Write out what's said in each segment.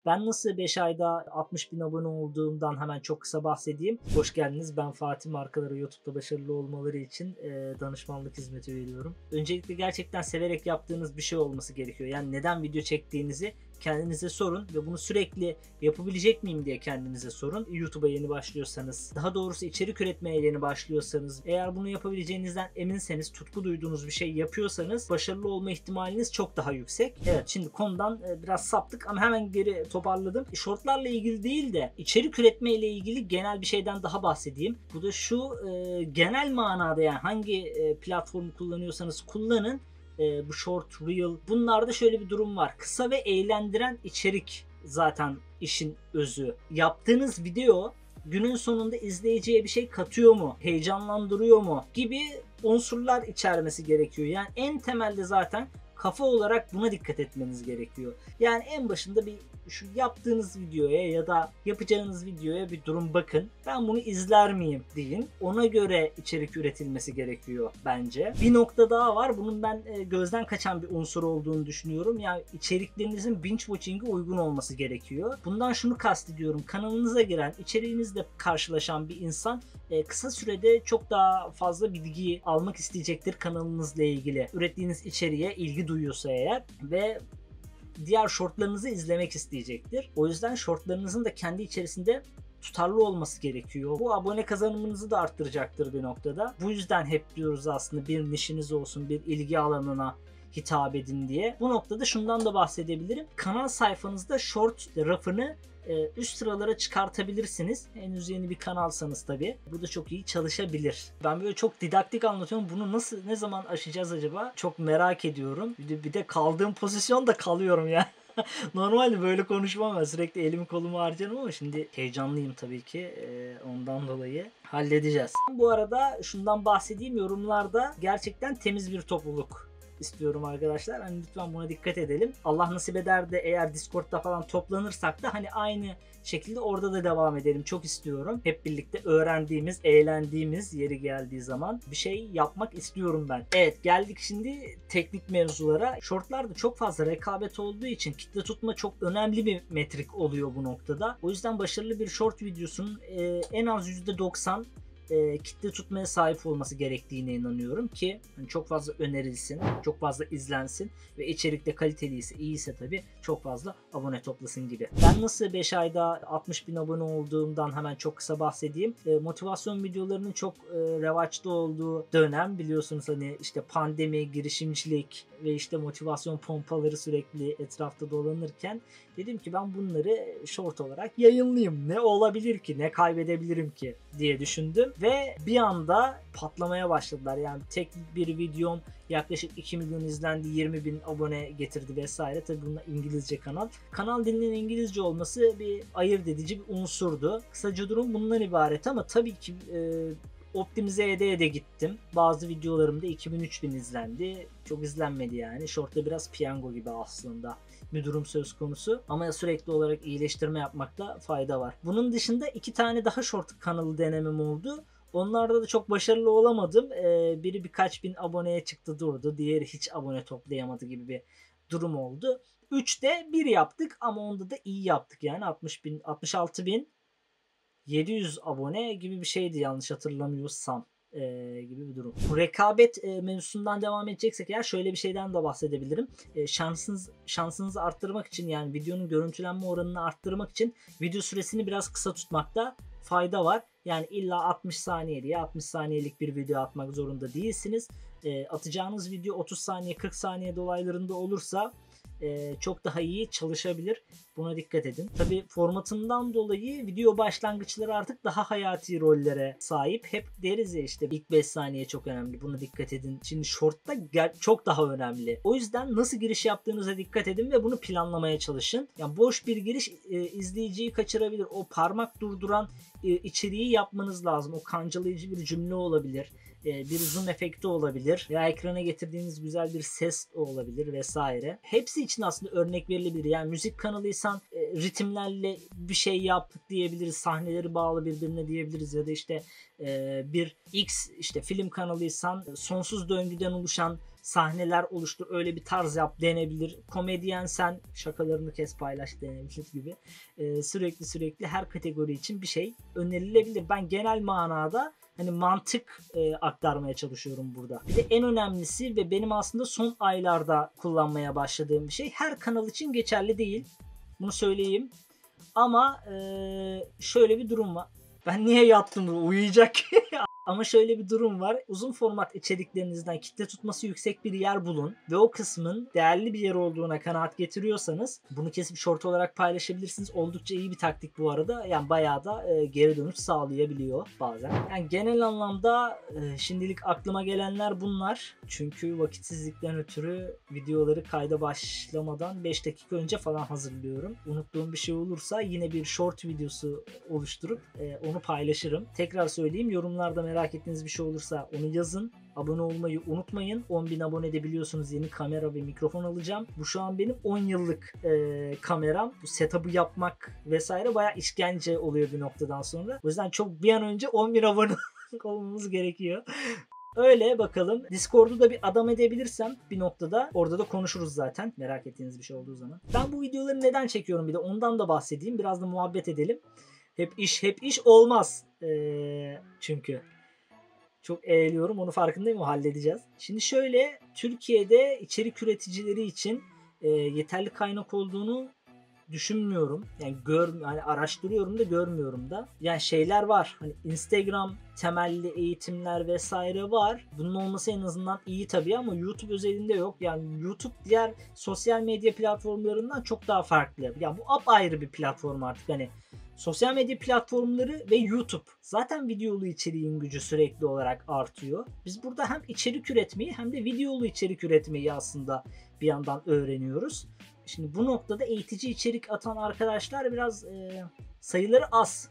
Ben nasıl 5 ayda 60 bin abone olduğumdan hemen çok kısa bahsedeyim. Hoş geldiniz. Ben Fatih. Markaları YouTube'da başarılı olmaları için danışmanlık hizmeti veriyorum. Öncelikle gerçekten severek yaptığınız bir şey olması gerekiyor. Yani neden video çektiğinizi kendinize sorun ve bunu sürekli yapabilecek miyim diye kendinize sorun. YouTube'a yeni başlıyorsanız, daha doğrusu içerik üretmeye yeni başlıyorsanız, eğer bunu yapabileceğinizden eminseniz, tutku duyduğunuz bir şey yapıyorsanız başarılı olma ihtimaliniz çok daha yüksek. Evet, şimdi konudan biraz saptık ama hemen geri toparladım. Shortlarla ilgili değil de içerik üretme ile ilgili genel bir şeyden daha bahsedeyim. Bu da şu, genel manada, yani hangi platformu kullanıyorsanız kullanın. Bu short, reel, bunlarda şöyle bir durum var. Kısa ve eğlendiren içerik zaten işin özü. Yaptığınız video günün sonunda izleyiciye bir şey katıyor mu? Heyecanlandırıyor mu? Gibi unsurlar içermesi gerekiyor. Yani en temelde zaten kafa olarak buna dikkat etmeniz gerekiyor. Yani en başında bir şu yaptığınız videoya ya da yapacağınız videoya bir durum bakın. Ben bunu izler miyim deyin. Ona göre içerik üretilmesi gerekiyor bence. Bir nokta daha var. Bunun ben gözden kaçan bir unsur olduğunu düşünüyorum. Yani içeriklerinizin binge watching'e uygun olması gerekiyor. Bundan şunu kastediyorum. Kanalınıza giren, içeriğinizle karşılaşan bir insan kısa sürede çok daha fazla bilgi almak isteyecektir kanalınızla ilgili. Ürettiğiniz içeriğe ilgi duyuyorsa eğer ve diğer shortlarınızı izlemek isteyecektir. O yüzden shortlarınızın da kendi içerisinde tutarlı olması gerekiyor. Bu abone kazanımınızı da arttıracaktır bir noktada. Bu yüzden hep diyoruz aslında bir nişiniz olsun, bir ilgi alanına hitap edin diye. Bu noktada şundan da bahsedebilirim. Kanal sayfanızda short rafını üst sıralara çıkartabilirsiniz. Henüz yeni bir kanalsanız tabii. Bu da çok iyi çalışabilir. Ben böyle çok didaktik anlatıyorum. Bunu nasıl, ne zaman aşacağız acaba? Çok merak ediyorum. Bir de kaldığım pozisyonda kalıyorum ya. Normalde böyle konuşmam ben. Sürekli elimi kolumu harcarım ama şimdi heyecanlıyım tabii ki. Ondan dolayı halledeceğiz. Bu arada şundan bahsedeyim. Yorumlarda gerçekten temiz bir topluluk istiyorum arkadaşlar. Hani lütfen buna dikkat edelim. Allah nasip eder de eğer Discord'da falan toplanırsak da hani aynı şekilde orada da devam edelim. Çok istiyorum. Hep birlikte öğrendiğimiz, eğlendiğimiz yeri geldiği zaman bir şey yapmak istiyorum ben. Evet, geldik şimdi teknik mevzulara. Shortlarda çok fazla rekabet olduğu için kitle tutma çok önemli bir metrik oluyor bu noktada. O yüzden başarılı bir short videosunun en az %90 kitle tutmaya sahip olması gerektiğine inanıyorum ki hani çok fazla önerilsin, çok fazla izlensin ve içerikte kaliteliyse, iyiyse tabii çok fazla abone toplasın gibi. Ben nasıl 5 ayda 60 bin abone olduğumdan hemen çok kısa bahsedeyim. Motivasyon videolarının çok revaçta olduğu dönem, biliyorsunuz hani işte pandemi, girişimcilik ve işte motivasyon pompaları sürekli etrafta dolanırken dedim ki ben bunları short olarak yayınlayayım. Ne olabilir ki? Ne kaybedebilirim ki diye düşündüm. Ve bir anda patlamaya başladılar. Yani tek bir videom yaklaşık 2 milyon izlendi, 20 bin abone getirdi vesaire. Tabi bunlar İngilizce kanal. Kanal dilinin İngilizce olması bir ayırt edici bir unsurdu. Kısaca durum bundan ibaret ama tabii ki optimize ede gittim. Bazı videolarımda 2000-3000 izlendi. Çok izlenmedi yani. Short'ta biraz piyango gibi aslında bir durum söz konusu. Ama sürekli olarak iyileştirme yapmakta fayda var. Bunun dışında 2 tane daha short kanalı denemem oldu. Onlarda da çok başarılı olamadım. Biri birkaç bin aboneye çıktı durdu. Diğeri hiç abone toplayamadı gibi bir durum oldu. 3'te 1 yaptık ama onda da iyi yaptık. Yani 60 bin, 66 bin 700 abone gibi bir şeydi yanlış hatırlamıyorsam. Gibi bir durum. Bu rekabet mevzusundan devam edeceksek eğer şöyle bir şeyden de bahsedebilirim. Şansınızı arttırmak için, yani videonun görüntülenme oranını arttırmak için video süresini biraz kısa tutmakta fayda var. Yani illa 60 saniye diye 60 saniyelik bir video atmak zorunda değilsiniz. Atacağınız video 30 saniye 40 saniye dolaylarında olursa çok daha iyi çalışabilir. Buna dikkat edin. Tabi formatından dolayı video başlangıçları artık daha hayati rollere sahip. Hep deriz ya işte ilk 5 saniye çok önemli. Buna dikkat edin. Şimdi short'ta çok daha önemli. O yüzden nasıl giriş yaptığınıza dikkat edin ve bunu planlamaya çalışın. Yani boş bir giriş izleyiciyi kaçırabilir. O parmak durduran içeriği yapmanız lazım. O kancalayıcı bir cümle olabilir. Bir zoom efekti olabilir veya ekrana getirdiğiniz güzel bir ses olabilir vesaire. Hepsi için aslında örnek verilebilir. Yani müzik kanalıysan ritimlerle bir şey yap diyebiliriz. Sahneleri bağlı birbirine diyebiliriz ya da işte bir X işte film kanalıysan sonsuz döngüden oluşan sahneler oluştur, öyle bir tarz yap denebilir. Komedyensen şakalarını kes, paylaş denebilir gibi. Sürekli her kategori için bir şey önerilebilir. Ben genel manada hani mantık aktarmaya çalışıyorum burada. Bir de en önemlisi ve benim aslında son aylarda kullanmaya başladığım bir şey. Her kanal için geçerli değil. Bunu söyleyeyim. Ama şöyle bir durum var. Ben niye yattım burada? Uyuyacak. Ama şöyle bir durum var. Uzun format içeriklerinizden kitle tutması yüksek bir yer bulun ve o kısmın değerli bir yer olduğuna kanaat getiriyorsanız bunu kesip short olarak paylaşabilirsiniz. Oldukça iyi bir taktik bu arada. Yani bayağı da geri dönüş sağlayabiliyor bazen. Yani genel anlamda şimdilik aklıma gelenler bunlar. Çünkü vakitsizlikten ötürü videoları kayda başlamadan 5 dakika önce falan hazırlıyorum. Unuttuğum bir şey olursa yine bir short videosu oluşturup onu paylaşırım. Tekrar söyleyeyim, yorumlarda merak ettiğiniz bir şey olursa onu yazın. Abone olmayı unutmayın. 10.000 abonede biliyorsunuz yeni kamera ve mikrofon alacağım. Bu şu an benim 10 yıllık kameram. Bu setup'ı yapmak vesaire bayağı işkence oluyor bir noktadan sonra. O yüzden çok bir an önce 10.000 abone olmamız gerekiyor. Öyle bakalım. Discord'u da bir adam edebilirsem bir noktada orada da konuşuruz zaten. Merak ettiğiniz bir şey olduğu zaman. Ben bu videoları neden çekiyorum bir de ondan da bahsedeyim. Biraz da muhabbet edelim. Hep iş olmaz. Çünkü çok eğiliyorum, onu farkındayım, o halledeceğiz. Şimdi şöyle, Türkiye'de içerik üreticileri için yeterli kaynak olduğunu düşünmüyorum. Yani araştırıyorum da görmüyorum da. Yani şeyler var. Hani Instagram temelli eğitimler vesaire var. Bunun olması en azından iyi tabii ama YouTube özelinde yok. Yani YouTube diğer sosyal medya platformlarından çok daha farklı. Yani bu apayrı bir platform artık. Hani sosyal medya platformları ve YouTube. Zaten videolu içeriğin gücü sürekli olarak artıyor. Biz burada hem içerik üretmeyi hem de videolu içerik üretmeyi aslında bir yandan öğreniyoruz. Şimdi bu noktada eğitici içerik atan arkadaşlar biraz sayıları az.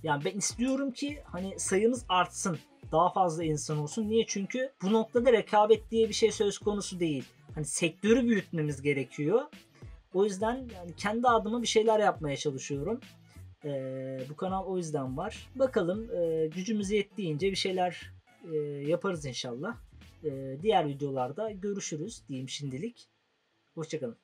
Yani ben istiyorum ki hani sayımız artsın. Daha fazla insan olsun. Niye? Çünkü bu noktada rekabet diye bir şey söz konusu değil. Hani sektörü büyütmemiz gerekiyor. O yüzden yani kendi adıma bir şeyler yapmaya çalışıyorum. Bu kanal o yüzden var. Bakalım gücümüz yettiğince bir şeyler yaparız inşallah. Diğer videolarda görüşürüz diyeyim şimdilik. Hoşçakalın.